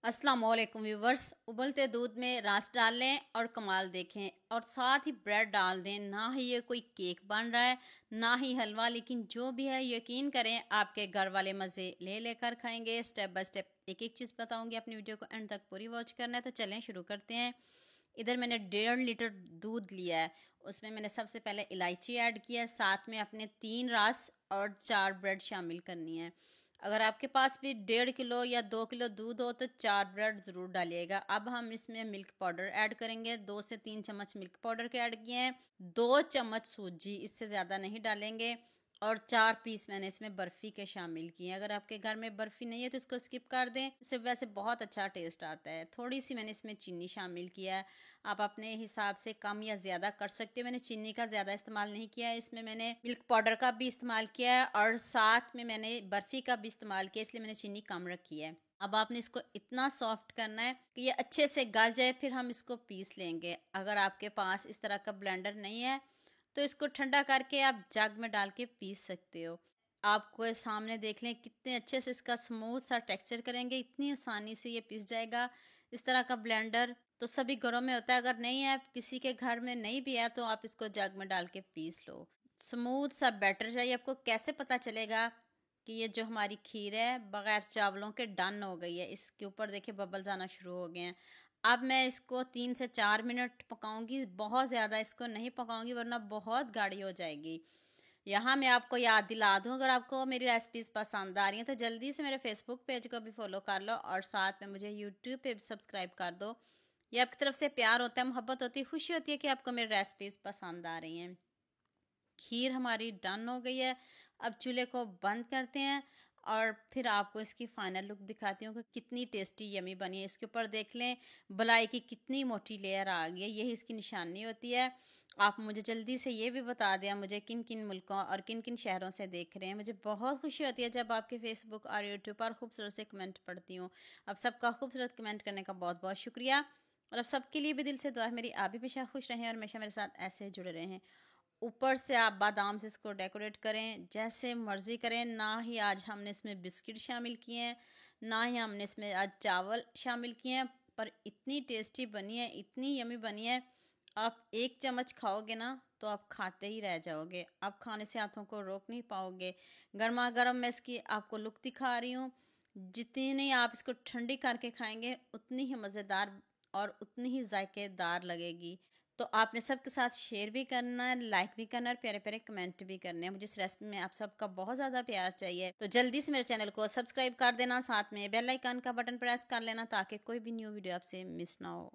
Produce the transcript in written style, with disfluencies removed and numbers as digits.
अस्सलाम वालेकुम व्यूवर्स। उबलते दूध में रस डाल लें और कमाल देखें, और साथ ही ब्रेड डाल दें। ना ही ये कोई केक बन रहा है ना ही हलवा, लेकिन जो भी है यकीन करें आपके घर वाले मज़े ले लेकर खाएंगे। स्टेप बाय स्टेप एक एक चीज़ बताऊंगी, अपनी वीडियो को एंड तक पूरी वॉच करना है। तो चलें शुरू करते हैं। इधर मैंने 1.5 लीटर दूध लिया है, उसमें मैंने सबसे पहले इलायची ऐड किया है, साथ में अपने 3 रस और 4 ब्रेड शामिल करनी है। अगर आपके पास भी 1.5 किलो या 2 किलो दूध हो तो 4 ब्रेड ज़रूर डालिएगा। अब हम इसमें मिल्क पाउडर ऐड करेंगे। 2 से 3 चम्मच मिल्क पाउडर के ऐड किए हैं। 2 चम्मच सूजी, इससे ज़्यादा नहीं डालेंगे। और 4 पीस मैंने इसमें बर्फ़ी के शामिल किए हैं। अगर आपके घर में बर्फ़ी नहीं है तो इसको स्किप कर दें, इससे वैसे बहुत अच्छा टेस्ट आता है। थोड़ी सी मैंने इसमें चीनी शामिल किया है, आप अपने हिसाब से कम या ज़्यादा कर सकते हो। मैंने चीनी का ज़्यादा इस्तेमाल नहीं किया है, इसमें मैंने मिल्क पाउडर का भी इस्तेमाल किया है और साथ में मैंने बर्फ़ी का भी इस्तेमाल किया, इसलिए मैंने चीनी कम रखी है। अब आपने इसको इतना सॉफ्ट करना है कि ये अच्छे से गल जाए, फिर हम इसको पीस लेंगे। अगर आपके पास इस तरह का ब्लेंडर नहीं है तो इसको ठंडा करके आप जग में डाल के पीस सकते हो। आपको सामने देख लें कितने अच्छे से इसका स्मूथ सा टेक्सचर करेंगे, इतनी आसानी से ये पीस जाएगा। इस तरह का ब्लेंडर तो सभी घरों में होता है, अगर नहीं है किसी के घर में नहीं भी है तो आप इसको जग में डाल के पीस लो। स्मूथ सा बैटर चाहिए आपको। कैसे पता चलेगा कि ये जो हमारी खीर है बगैर चावलों के डन हो गई है? इसके ऊपर देखिए बबल्स आना शुरू हो गए हैं। अब मैं इसको 3 से 4 मिनट पकाऊंगी, बहुत ज़्यादा इसको नहीं पकाऊंगी वरना बहुत गाढ़ी हो जाएगी। यहाँ मैं आपको याद दिला दूँ, अगर आपको मेरी रेसिपीज़ पसंद आ रही हैं तो जल्दी से मेरे फेसबुक पेज को भी फॉलो कर लो और साथ में मुझे यूट्यूब पे भी सब्सक्राइब कर दो। ये आपकी तरफ से प्यार होता है, मोहब्बत होती है, खुशी होती है कि आपको मेरी रेसिपीज़ पसंद आ रही हैं। खीर हमारी डन हो गई है। अब चूल्हे को बंद करते हैं और फिर आपको इसकी फाइनल लुक दिखाती हूँ कि कितनी टेस्टी यमी बनी है। इसके ऊपर देख लें बलाई की कितनी मोटी लेयर आ गई है, यही इसकी निशानी होती है। आप मुझे जल्दी से ये भी बता दें मुझे किन किन मुल्कों और किन किन शहरों से देख रहे हैं। मुझे बहुत खुशी होती है जब आपके फेसबुक और यूट्यूब पर खूबसूरत से कमेंट पढ़ती हूँ। अब सबका खूबसूरत कमेंट करने का बहुत बहुत शुक्रिया, और अब सबके लिए भी दिल से दुआ है मेरी आप भी हमेशा खुश रहें और हमेशा मेरे साथ ऐसे जुड़े रहें। ऊपर से आप बादाम से इसको डेकोरेट करें जैसे मर्ज़ी करें। ना ही आज हमने इसमें बिस्किट शामिल किए हैं, ना ही हमने इसमें आज चावल शामिल किए हैं, पर इतनी टेस्टी बनी है, इतनी यमी बनी है। आप एक चम्मच खाओगे ना तो आप खाते ही रह जाओगे, आप खाने से हाथों को रोक नहीं पाओगे। गर्मा गर्म मैं इसकी आपको लुक दिखा रही हूँ। जितनी आप इसको ठंडी करके खाएंगे उतनी ही मज़ेदार और उतनी ही जायकेदार लगेगी। तो आपने सबके साथ शेयर भी करना है, लाइक भी करना है और प्यारे प्यारे कमेंट भी करने हैं। मुझे इस रेसिपी में आप सबका बहुत ज़्यादा प्यार चाहिए, तो जल्दी से मेरे चैनल को सब्सक्राइब कर देना, साथ में बेल आइकन का बटन प्रेस कर लेना ताकि कोई भी न्यू वीडियो आपसे मिस ना हो।